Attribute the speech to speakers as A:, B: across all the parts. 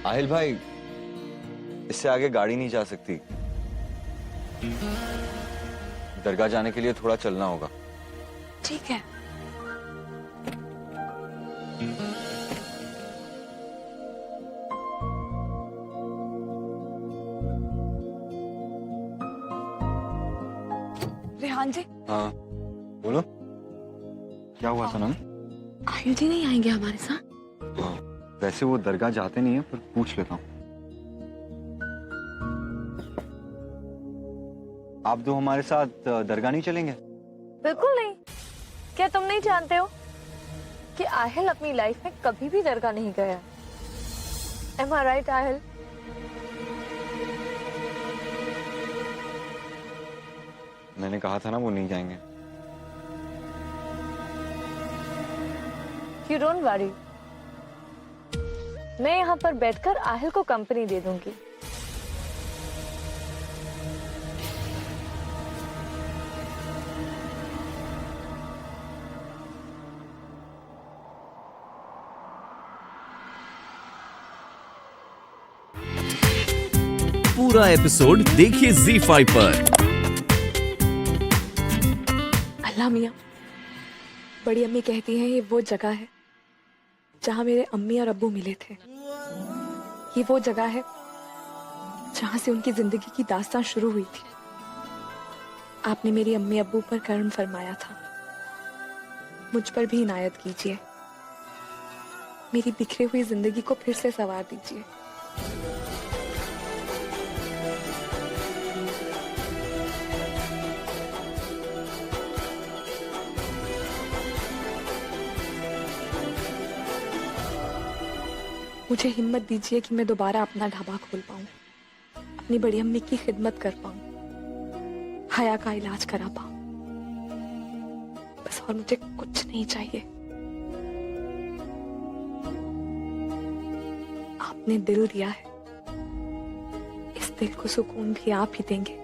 A: आहिल भाई, इससे आगे गाड़ी नहीं जा सकती। दरगाह जाने के लिए थोड़ा चलना होगा।
B: ठीक है। रेहान जी।
A: हाँ बोलो, क्या हुआ सनम?
B: आहिल जी नहीं आएंगे हमारे साथ?
A: वैसे वो दरगाह जाते नहीं है, पर पूछ लेता हूँ। आप दो हमारे साथ दरगाह नहीं चलेंगे?
C: बिल्कुल नहीं। क्या तुम नहीं जानते हो कि आहिल अपनी लाइफ में कभी भी दरगाह नहीं गया? Am I right, Aahil?
A: मैंने कहा था ना वो नहीं जाएंगे।
C: You don't worry. मैं यहाँ पर बैठकर आहिल को कंपनी दे दूंगी।
D: पूरा एपिसोड देखिए ZEE5 पर।
B: अल्लाह मियाँ, बड़ी अम्मी कहती हैं ये वो जगह है जहाँ मेरे अम्मी और अब्बू मिले थे। ये वो जगह है जहाँ से उनकी जिंदगी की दास्तान शुरू हुई थी। आपने मेरी अम्मी अब्बू पर कर्म फरमाया था, मुझ पर भी इनायत कीजिए। मेरी बिखरी हुई जिंदगी को फिर से संवार दीजिए। मुझे हिम्मत दीजिए कि मैं दोबारा अपना ढाबा खोल पाऊं, अपनी बड़ी अम्मी की खिदमत कर पाऊं, हया का इलाज करा पाऊं। बस और मुझे कुछ नहीं चाहिए। आपने दिल दिया है, इस दिल को सुकून भी आप ही देंगे।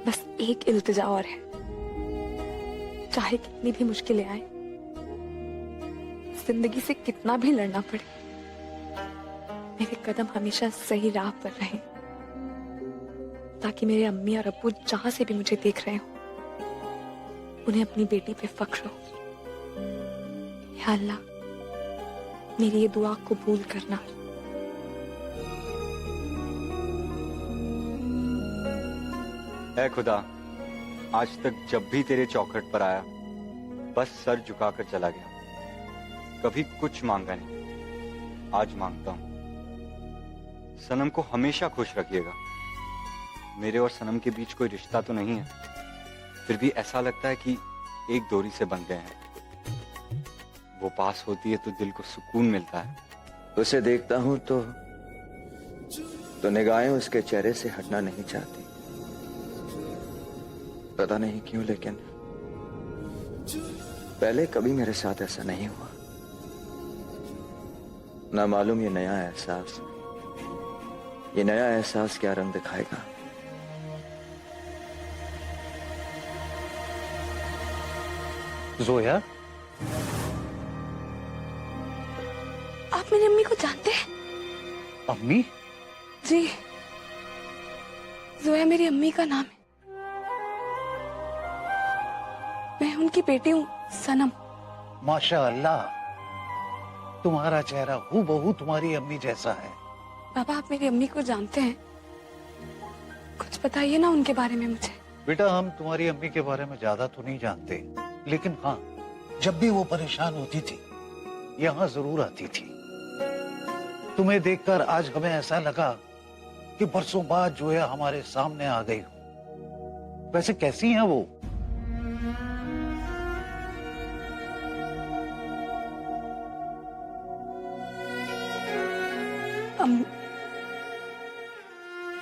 B: बस एक इल्तिजा और है, चाहे कितनी भी मुश्किलें आए, जिंदगी से कितना भी लड़ना पड़े, मेरे कदम हमेशा सही राह पर रहें, ताकि मेरे अम्मी और अब्बू जहां से भी मुझे देख रहे हो उन्हें अपनी बेटी पे फख्र हो। या अल्लाह, मेरी ये दुआ कबूल करना।
A: ऐ खुदा, आज तक जब भी तेरे चौखट पर आया बस सर झुकाकर चला गया, कभी कुछ मांगा नहीं। आज मांगता हूं, सनम को हमेशा खुश रखिएगा। मेरे और सनम के बीच कोई रिश्ता तो नहीं है, फिर भी ऐसा लगता है कि एक डोरी से बंध गए हैं। वो पास होती है तो दिल को सुकून मिलता है।
E: उसे देखता हूं तो निगाहें उसके चेहरे से हटना नहीं चाहती। पता नहीं क्यों, लेकिन पहले कभी मेरे साथ ऐसा नहीं हुआ। ना मालूम ये नया एहसास क्या रंग दिखाएगा।
F: जोया,
B: आप मेरी अम्मी को जानते हैं?
F: अम्मी?
B: जी, जोया मेरी अम्मी का नाम है। मैं उनकी बेटी हूँ, सनम।
F: माशा अल्लाह, तुम्हारा चेहरा हूबहू तुम्हारी अम्मी जैसा है।
B: पापा, आप मेरी अम्मी को जानते हैं? कुछ बताइए ना उनके बारे में मुझे।
F: बेटा, हम तुम्हारी अम्मी के बारे में ज्यादा तो नहीं जानते, लेकिन हाँ, जब भी वो परेशान होती थी यहाँ जरूर आती थी। तुम्हें देखकर आज हमें ऐसा लगा कि बरसों बाद जोया हमारे सामने आ गई हो। वैसे कैसी हैं वो?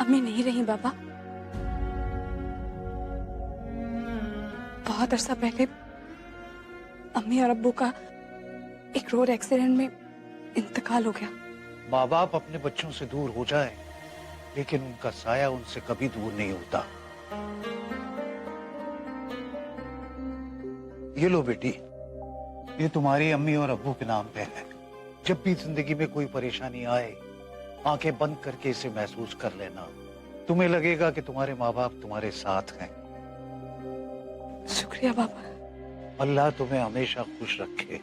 B: अम्मी नहीं रही बाबा। बहुत अरसा पहले अम्मी और अब्बू का एक रोड एक्सीडेंट में इंतकाल हो गया।
F: माँ बाप अपने बच्चों से दूर हो जाए, लेकिन उनका साया उनसे कभी दूर नहीं होता। ये लो बेटी, ये तुम्हारी अम्मी और अब्बू के नाम पे है। जब भी जिंदगी में कोई परेशानी आए, आंखें बंद करके इसे महसूस कर लेना। तुम्हें लगेगा कि तुम्हारे माँ बाप तुम्हारे साथ हैं।
B: शुक्रिया बाबा।
F: अल्लाह तुम्हें हमेशा खुश रखे।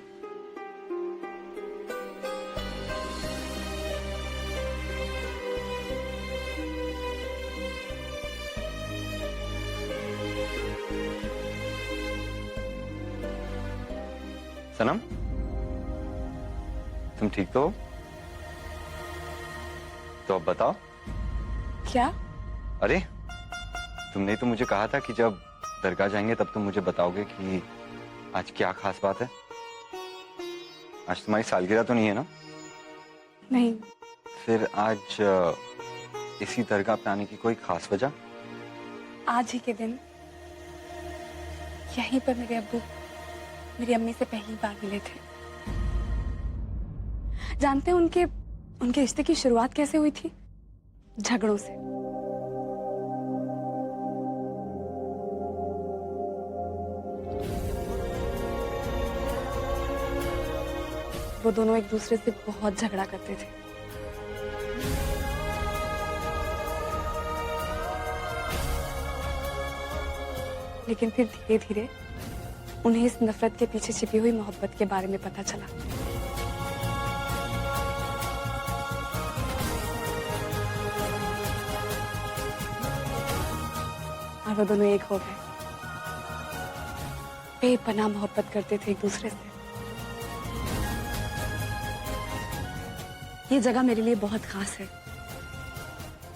A: सनम, तुम ठीक तो हो? तो अब बताओ।
B: क्या?
A: अरे, तुमने तो मुझे कहा था कि जब दरगाह जाएंगे तब तुम मुझे बताओगे कि आज क्या खास बात है। आज तुम्हारी सालगिरह तो नहीं है ना?
B: नहीं।
A: फिर आज इसी दरगाह पे आने की कोई खास वजह?
B: आज ही के दिन यहीं पर मेरे अब्बू मेरी अम्मी से पहली बार मिले थे। जानते हैं उनके रिश्ते की शुरुआत कैसे हुई थी? झगड़ों से। वो दोनों एक दूसरे से बहुत झगड़ा करते थे। लेकिन फिर धीरे धीरे उन्हें इस नफरत के पीछे छिपी हुई मोहब्बत के बारे में पता चला। और वो दोनों एक हो गए। बेपनाह मोहब्बत करते थे एक दूसरे से। ये जगह मेरे लिए बहुत खास है।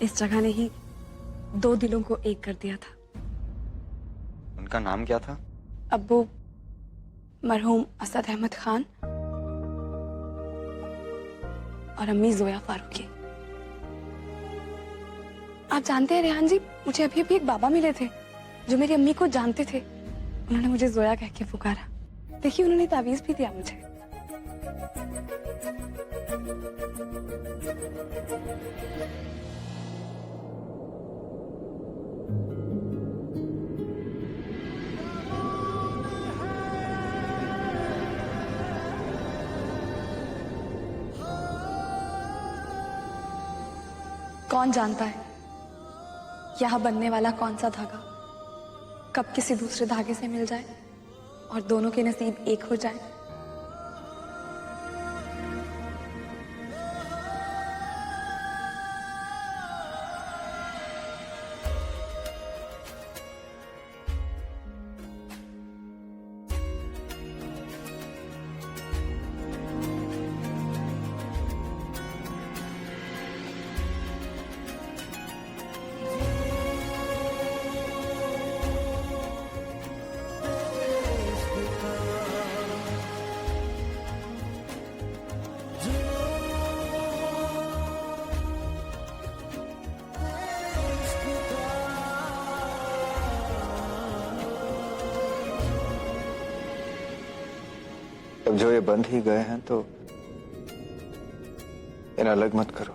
B: इस जगह ने ही दो दिलों को एक कर दिया था।
A: उनका नाम क्या था?
B: अब्बू मरहूम असद अहमद खान और अम्मी जोया फारूकी। आप जानते हैं रेहान जी, मुझे अभी अभी एक बाबा मिले थे जो मेरी अम्मी को जानते थे। उन्होंने मुझे जोया कह के पुकारा। देखिए, उन्होंने तावीज भी दिया मुझे। कौन जानता है यहां बनने वाला कौन सा धागा कब किसी दूसरे धागे से मिल जाए और दोनों के नसीब एक हो जाए।
E: अब जो ये बंद ही गए हैं तो इन्हें अलग मत करो।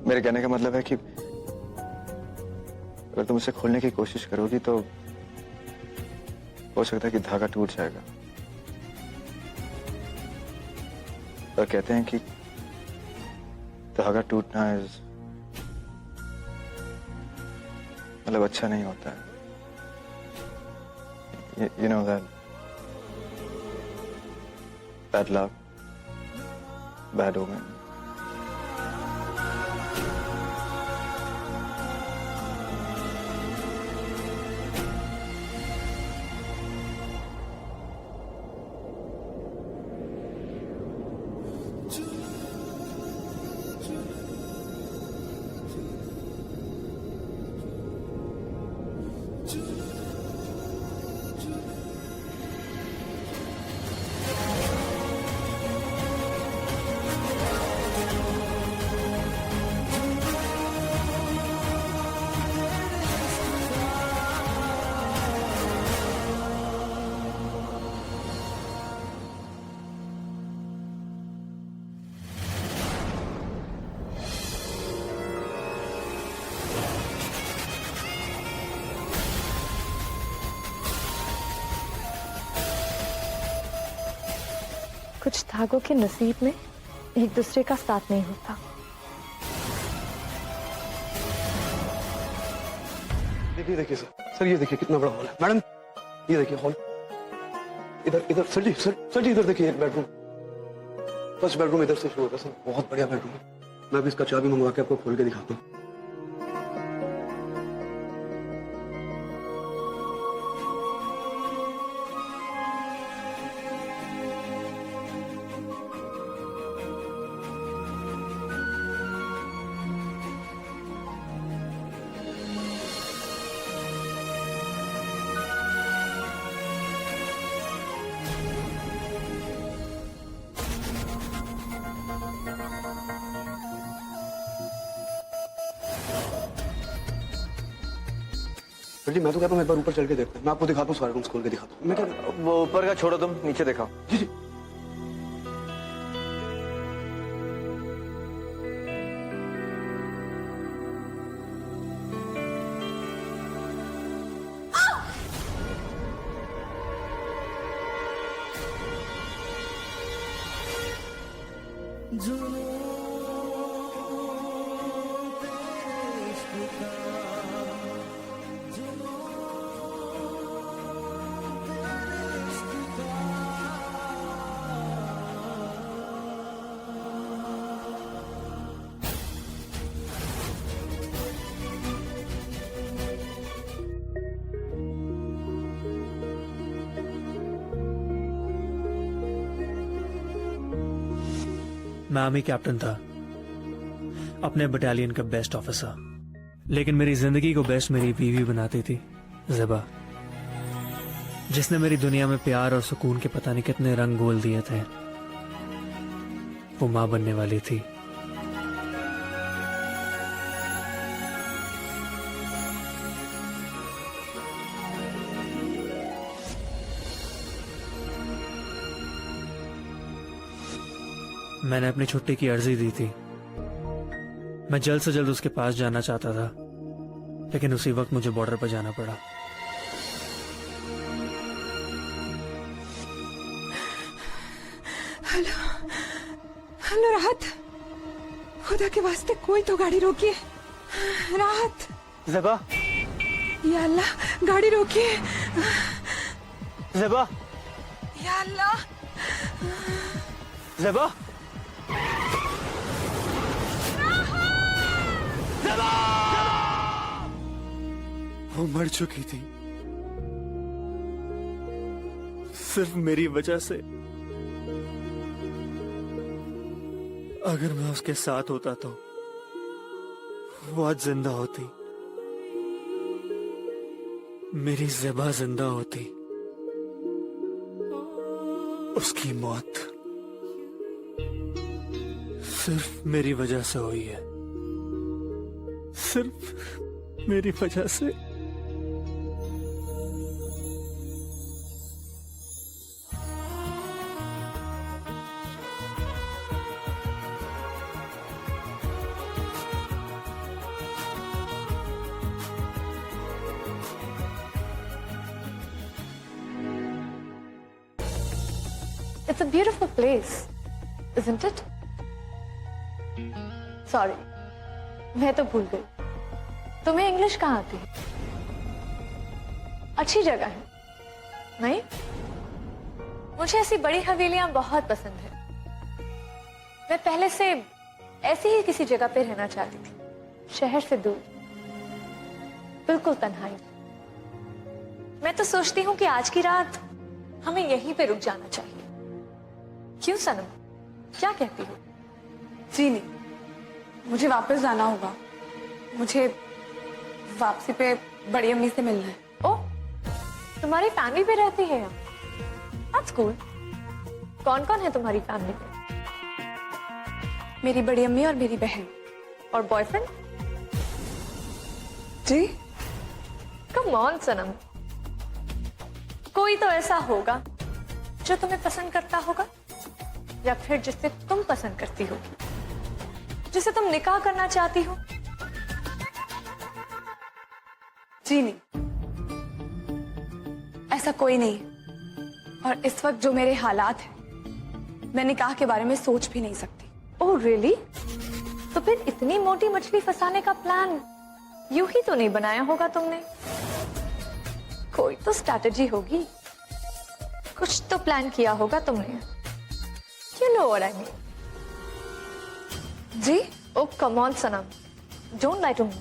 E: मेरे कहने का मतलब है कि अगर तुम इसे खोलने की कोशिश करोगी तो हो सकता है कि धागा टूट जाएगा। और कहते हैं कि धागा टूटना मतलब अच्छा नहीं होता है। You know that bad luck, bad omen.
C: कुछ धागों के नसीब में एक दूसरे का साथ नहीं होता।
G: देखिए देखिए सर ये देखिए कितना बड़ा हॉल है। मैडम ये देखिए हॉल, इधर इधर सर जी इधर देखिए एक बेडरूम, फर्स्ट बेडरूम इधर से शुरू होता है सर, बहुत बढ़िया बेडरूम है। मैं भी इसका चाबी मंगवा के आपको खोल के दिखाता हूँ। सर जी मैं तो कहता हूँ एक बार ऊपर चल के देखते हैं, मैं आपको दिखाता हूँ सारे रूम्स खोल के दिखाता हूँ। मैं क्या कहता हूँ?
E: वो ऊपर का छोड़ो, तुम नीचे दिखाओ।
G: जी जी
H: मैं आर्मी कैप्टन था, अपने बटालियन का बेस्ट ऑफिसर, लेकिन मेरी जिंदगी को बेस्ट मेरी बीवी बनाती थी ज़ेबा, जिसने मेरी दुनिया में प्यार और सुकून के पता नहीं कितने रंग घोल दिए थे। वो मां बनने वाली थी। मैंने अपनी छुट्टी की अर्जी दी थी। मैं जल्द से जल्द उसके पास जाना चाहता था, लेकिन उसी वक्त मुझे बॉर्डर पर जाना पड़ा।
B: हेलो राहत, खुदा के वास्ते कोई तो गाड़ी रोकिए। राहत,
E: ज़ेबा,
B: या अल्लाह गाड़ी रोकिए।
E: ज़ेबा,
B: या अल्लाह,
E: ज़ेबा,
H: वो मर चुकी थी सिर्फ मेरी वजह से। अगर मैं उसके साथ होता तो वो आज जिंदा होती, मेरी ज़ेबा जिंदा होती। उसकी मौत सिर्फ मेरी वजह से हुई है, सिर्फ मेरी वजह से।
C: It's a beautiful place, isn't it? Sorry, मैं तो भूल गई। तुम्हें इंग्लिश कहाँ आती है? अच्छी जगह है, नहीं? मुझे ऐसी बड़ी हवेलियां बहुत पसंद है। मैं पहले से ऐसी ही किसी जगह पे रहना चाहती थी, शहर से दूर, बिल्कुल तन्हाई। मैं तो सोचती हूँ कि आज की रात हमें यहीं पे रुक जाना चाहिए। क्यों सनम, क्या कहती हो?
B: जी नहीं, मुझे वापस जाना होगा। मुझे वापसी पे बड़ी अम्मी से मिलना है।
C: ओह, तुम्हारी फैमिली भी रहती है यहाँ? That's cool। कौन कौन है तुम्हारी फैमिली में?
B: मेरी बड़ी अम्मी और मेरी बहन।
C: और बॉयफ्रेंड?
B: जी
C: कम ऑन सनम, कोई तो ऐसा होगा जो तुम्हें पसंद करता होगा, या फिर जिसे तुम पसंद करती होगी, जिसे तुम निकाह करना चाहती हो।
B: जी नहीं, ऐसा कोई नहीं है। और इस वक्त जो मेरे हालात हैं मैं निकाह के बारे में सोच भी नहीं सकती।
C: Oh really? तो फिर इतनी मोटी मछली फंसाने का प्लान यूं ही तो नहीं बनाया होगा तुमने। कोई तो स्ट्रैटेजी होगी, कुछ तो प्लान किया होगा तुमने। You know what I mean?
B: जी?
C: Oh come on sanam, don't lie to me.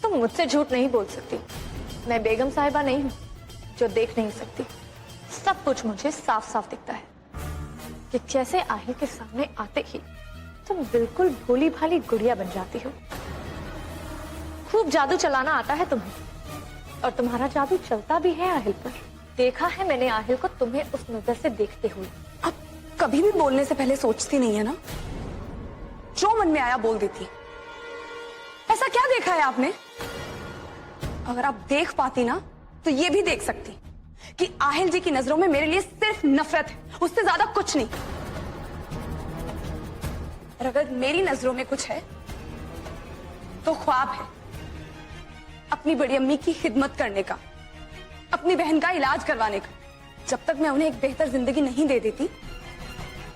C: तुम मुझसे झूठ नहीं बोल सकती। मैं बेगम साहिबा नहीं हूँ जो देख नहीं सकती। सब कुछ मुझे साफ साफ दिखता है कि जैसे आहिल के सामने आते ही तुम बिल्कुल भोली भाली गुड़िया बन जाती हो। खूब जादू चलाना आता है तुम्हें, और तुम्हारा जादू चलता भी है आहिल पर। देखा है मैंने आहिल को तुम्हें उस नजर से देखते हुए।
B: आप कभी भी बोलने से पहले सोचती नहीं है ना? जो मन में आया बोल देती। ऐसा क्या देखा है आपने? अगर आप देख पाती ना तो ये भी देख सकती कि आहिल जी की नजरों में मेरे लिए सिर्फ नफरत है, उससे ज्यादा कुछ नहीं। और अगर मेरी नजरों में कुछ है तो ख्वाब है अपनी बड़ी अम्मी की खिदमत करने का, अपनी बहन का इलाज करवाने का। जब तक मैं उन्हें एक बेहतर जिंदगी नहीं दे देती,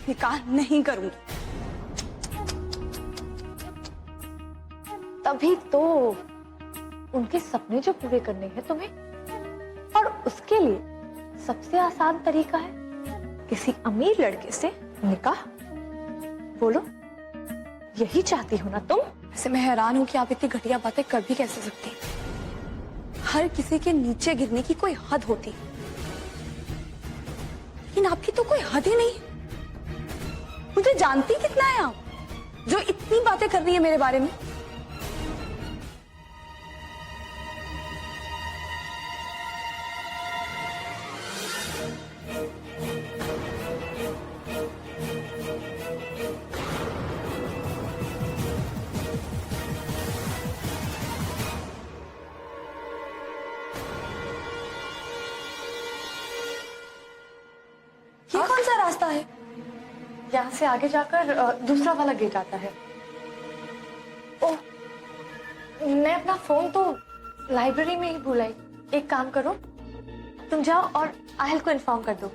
B: निकाह नहीं करूंगी।
C: तभी तो उनके सपने जो पूरे करने हैं तुम्हें, और उसके लिए सबसे आसान तरीका है किसी अमीर लड़के से निकाह। बोलो, यही चाहती हो ना तुम?
B: वैसे मैं हैरान हूं कि आप इतनी घटिया बातें कर भी कैसे सकती हैं। हर किसी के नीचे गिरने की कोई हद होती, लेकिन आपकी तो कोई हद ही नहीं। मुझे जानती कितना है आप, जो इतनी बातें कर रही है मेरे बारे में। ये कौन सा रास्ता है?
C: यहाँ से आगे जाकर दूसरा वाला गेट आता है। ओह, मैं अपना फोन तो लाइब्रेरी में ही भूल आई। एक काम करो, तुम जाओ और आहिल को इन्फॉर्म कर दो।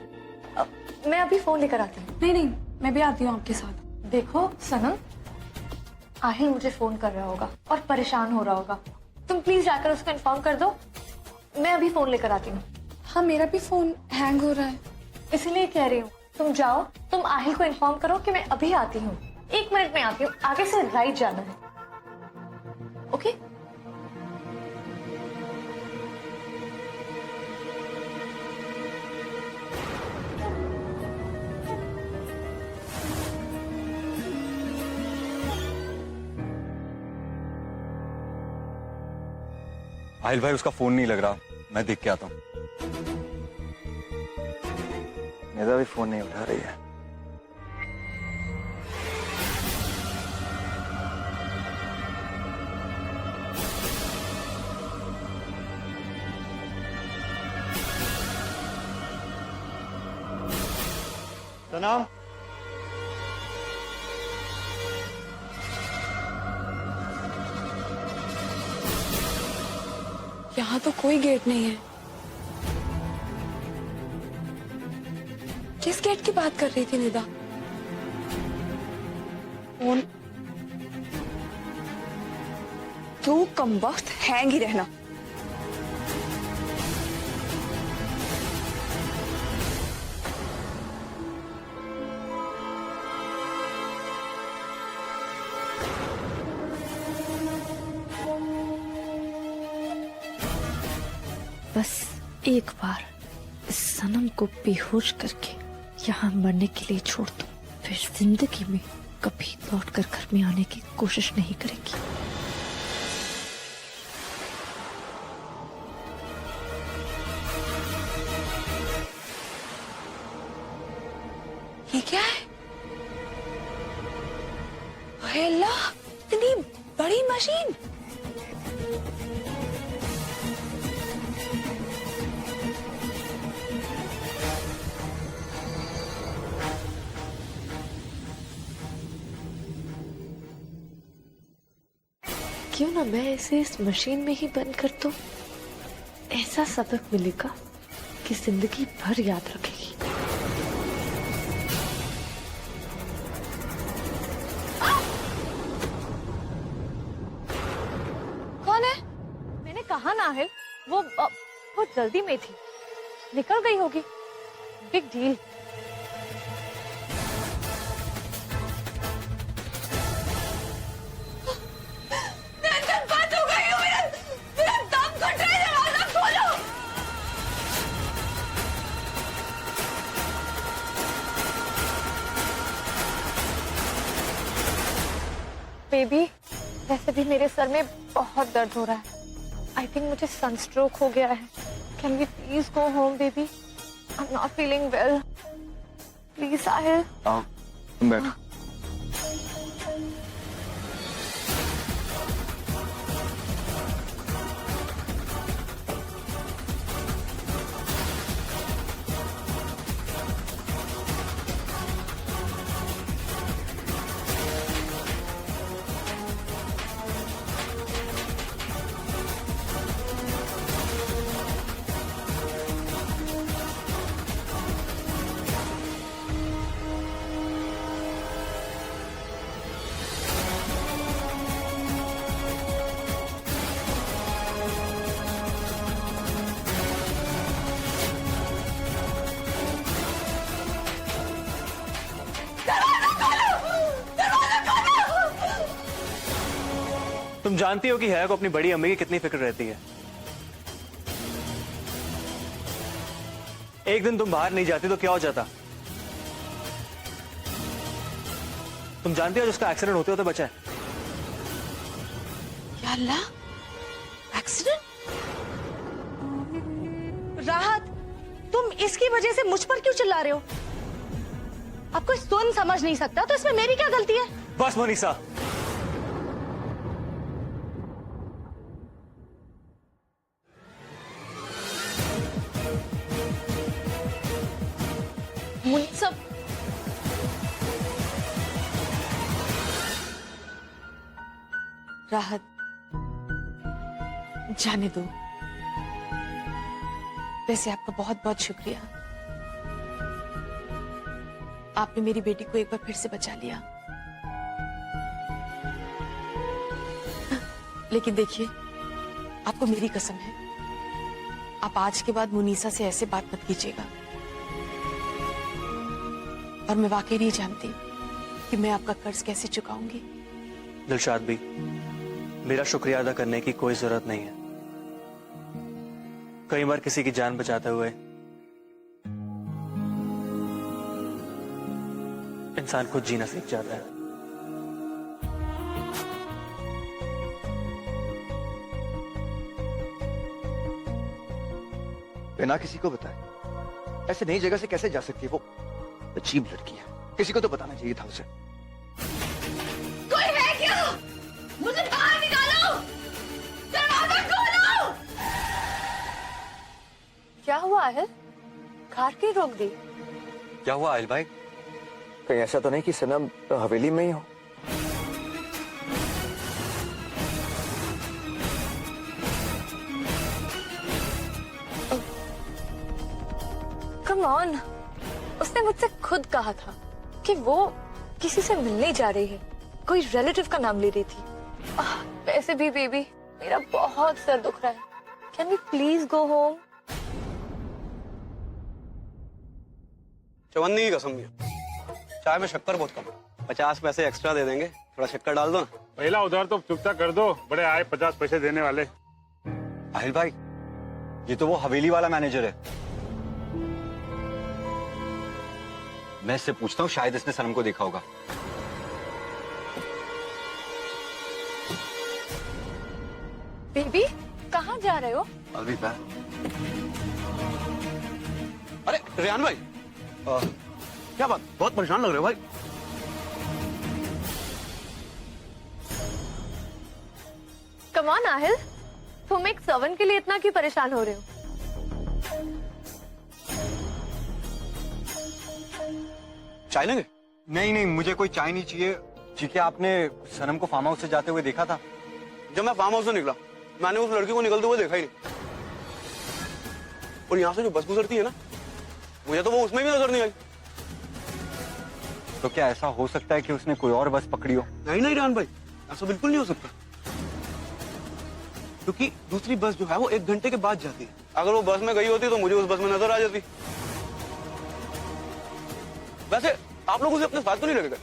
C: मैं अभी फोन लेकर आती हूँ।
B: नहीं नहीं, मैं भी आती हूँ आपके साथ।
C: देखो सनम, आहिल मुझे फोन कर रहा होगा और परेशान हो रहा होगा। तुम प्लीज जाकर उसको इन्फॉर्म कर दो। मैं अभी फोन लेकर आती हूँ।
B: हाँ, मेरा भी फोन हैंग हो रहा है।
C: इसलिए कह रही हूँ, तुम जाओ, तुम आहिल को इन्फॉर्म करो कि मैं अभी आती हूँ। 1 मिनट में आती हूँ, आगे से राइट जाना है। ओके?
A: आहिल भाई, उसका फोन नहीं लग रहा, मैं देख के आता हूँ।
E: निदा भी फोन नहीं उठा रही है।
A: सनम,
B: यहाँ तो कोई गेट नहीं है। किस गेट की बात कर रही थी निदा? फोन तू कमबख्त हैंग ही रहना।
I: बस एक बार इस सनम को बेहोश करके यहाँ मरने के लिए छोड़ दूं, फिर जिंदगी में कभी लौटकर घर में आने की कोशिश नहीं करेगी।
B: ये क्या है? ओए अल्लाह, इतनी बड़ी मशीन!
I: क्यों ना मैं इसे इस मशीन में ही बंद कर दूं? ऐसा सबक मिलेगा कि जिंदगी भर याद रखेगी।
C: वो बहुत जल्दी में थी, निकल गई होगी। Big deal. बंद हो गई हूँ, मेरा दम घुट रहा है, दरवाजा खोलो। बेबी, वैसे भी मेरे सर में बहुत दर्द हो रहा है। आई थिंक मुझे सनस्ट्रोक हो गया है। Can we please go home baby? I am not feeling well. Please Sahil.
E: आओ तुम बैठो।
H: तुम जानती हो कि है को अपनी बड़ी अम्मी की कितनी फिक्र रहती है। एक दिन तुम बाहर नहीं जाती तो क्या हो जाता? तुम जानती हो जिसका एक्सीडेंट होते होते बचा है।
I: या अल्लाह, एक्सीडेंट? राहत, तुम इसकी वजह से मुझ पर क्यों चिल्ला रहे हो? आपको सुन समझ नहीं सकता तो इसमें मेरी क्या गलती है?
H: बस मोनिसा,
I: मुनीसा, राहत, जाने दो। वैसे आपका बहुत बहुत शुक्रिया। आपने मेरी बेटी को एक बार फिर से बचा लिया। लेकिन देखिए, आपको मेरी कसम है, आप आज के बाद मुनीसा से ऐसे बात मत कीजिएगा। और मैं वाकई नहीं जानती कि मैं आपका कर्ज कैसे चुकाऊंगी।
H: दिलशाद भी, मेरा शुक्रिया अदा करने की कोई जरूरत नहीं है। कई बार किसी की जान बचाते हुए इंसान खुद जीना सीख जाता है।
E: बिना किसी को बताए ऐसे नई जगह से कैसे जा सकती है? वो अजीब लड़की है, किसी को तो बताना चाहिए था उसे।
I: कोई है क्या? मुझे बाहर निकालो, दरवाजा खोलो।
C: क्या हुआ आहिल? कार क्यों रोक दी?
A: क्या हुआ आहिल भाई?
E: कहीं ऐसा तो नहीं कि सनम हवेली में ही हो?
C: कम ऑन, उसने मुझसे खुद कहा था कि वो किसी से मिलने जा रही है, कोई रिलेटिव का नाम ले रही थी। वैसे भी बेबी, मेरा बहुत सर दुख रहा है। Can we please go home?
G: चवन्नी की कसम है, चाय में शक्कर बहुत कम है। 50 पैसे एक्स्ट्रा दे देंगे, थोड़ा शक्कर डाल दो ना।
J: पहला उधार तो चुकता कर दो, बड़े आए 50 पैसे देने वाले।
A: आहिल भाई, ये तो वो हवेली वाला मैनेजर है। मैं इससे पूछता हूँ, शायद इसने सनम को देखा होगा।
C: बेबी, कहाँ जा रहे हो?
E: अलविदा।
G: अरे रेहान भाई, क्या बात, बहुत परेशान लग रहे हो भाई।
C: कम ऑन आहिल, तुम एक सर्वेंट के लिए इतना क्यों परेशान हो रहे हो?
G: चाय लेंगे?
A: नहीं नहीं, मुझे कोई चाय नहीं चाहिए। ठीक है, आपने सनम को फार्म हाउस से जाते हुए देखा था?
G: जब मैं फार्म हाउस से निकला, मैंने उस लड़की को निकलते हुए देखा ही नहीं। और यहाँ से जो बस गुजरती है ना, मुझे तो वो उसमें भी नजर नहीं आई।
A: तो क्या ऐसा हो सकता है कि उसने कोई और बस पकड़ी हो?
G: नहीं नहीं रेहान भाई, ऐसा बिल्कुल नहीं हो सकता। क्योंकि दूसरी बस जो है वो 1 घंटे के बाद जाती है। अगर वो बस में गई होती तो मुझे उस बस में नजर आ जाती। वैसे आप लोग उसे अपने साथ तो नहीं लगेगा?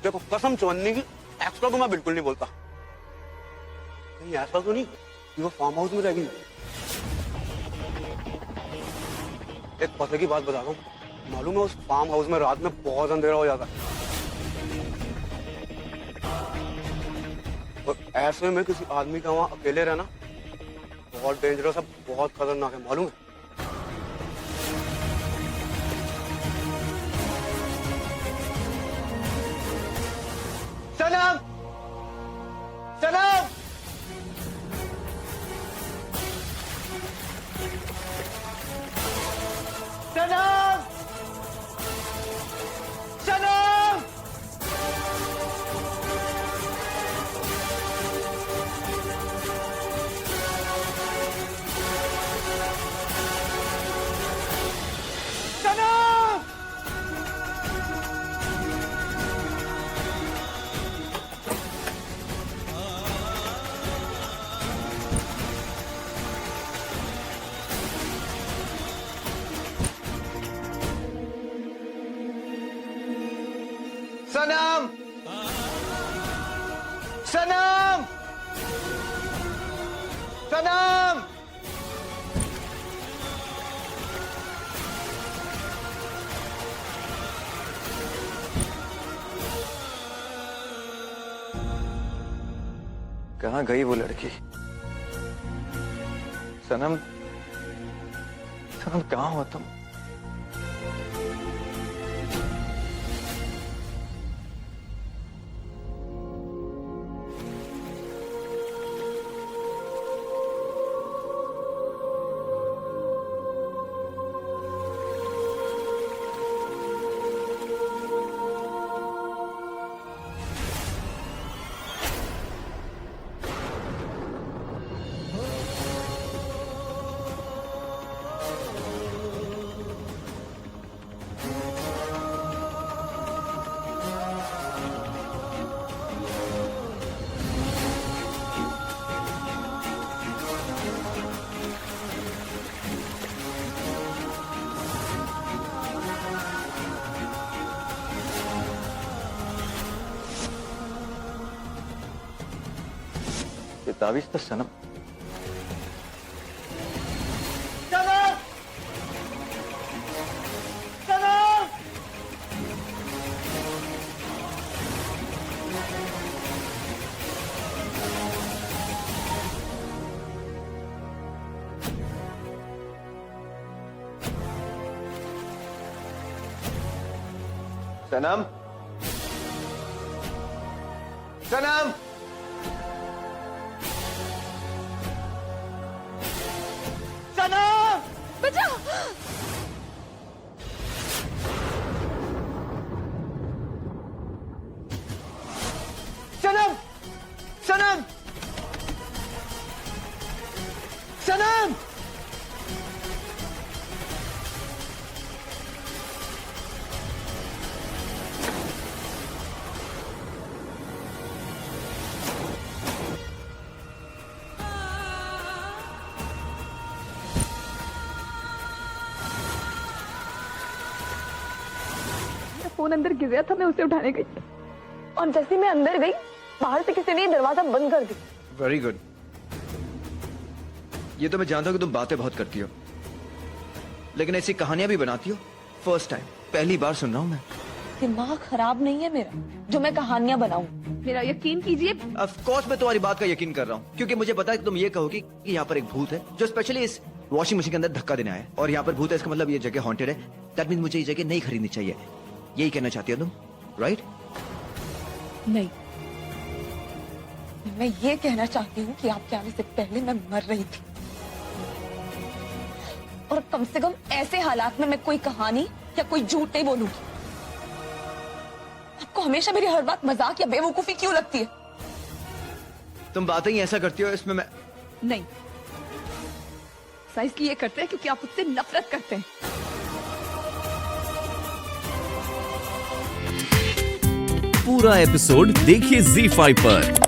G: देखो कसम चवन्नी की, एक्स्ट्रा तो मैं बिल्कुल नहीं बोलता। नहीं ऐसा तो नहीं कि वो फार्म हाउस में रहेगी। एक पते की बात बता रहा हूँ, मालूम है उस फार्म हाउस में रात में बहुत अंधेरा हो जाता है और ऐसे में किसी आदमी का वहां अकेले रहना बहुत डेंजरस है, बहुत खतरनाक है, मालूम है? सनम! सनम! सनम! सनम! सनम! सनम! सनम! सनम!
E: कहाँ गई वो लड़की? सनम, सनम कहाँ हो तुम? ये ताबीज तो सनम। सनम! सनम! सनम! सनम! सनम!
B: बचाओ!
E: सनम! सनम! सनम!
B: फोन अंदर गिर गया था, मैं उसे उठाने गई और जैसे मैं अंदर गई बाहर से किसी ने दरवाजा बंद कर दिया।
E: Very good. ये तो मैं जानता हूँ कि तुम बातें बहुत करती हो, लेकिन ऐसी कहानियां भी बनाती हो। फर्स्ट टाइम, पहली बार सुन रहा हूँ मैं।
B: दिमाग खराब नहीं है मेरा जो मैं कहानियां बनाऊं। मेरा यकीन कीजिए।
E: ऑफ कोर्स मैं तुम्हारी बात का यकीन कर रहा हूँ, क्योंकि मुझे पता है कि तुम ये कहोगी कि यहाँ पर एक भूत है जो स्पेशली इस वॉशिंग मशीन के अंदर धक्का देने आया है, और यहाँ पर भूत है इसका मतलब ये जगह हॉन्टेड है। दैट मीन मुझे ये जगह नहीं खरीदनी चाहिए। यही कहना चाहती हो तुम, राइट?
B: नहीं, मैं ये कहना चाहती हूँ कि आपके आने से पहले मैं मर रही थी और कम से कम ऐसे हालात में मैं कोई कहानी या कोई झूठ नहीं बोलूंगी। आपको हमेशा मेरी हर बात मजाक या बेवकूफी क्यों लगती है?
E: तुम बातें ही ऐसा करती हो, इसमें मैं
B: नहीं, साइज की ये करते हैं क्योंकि आप उससे नफरत करते हैं।
D: पूरा एपिसोड देखिए ZEE5 पर।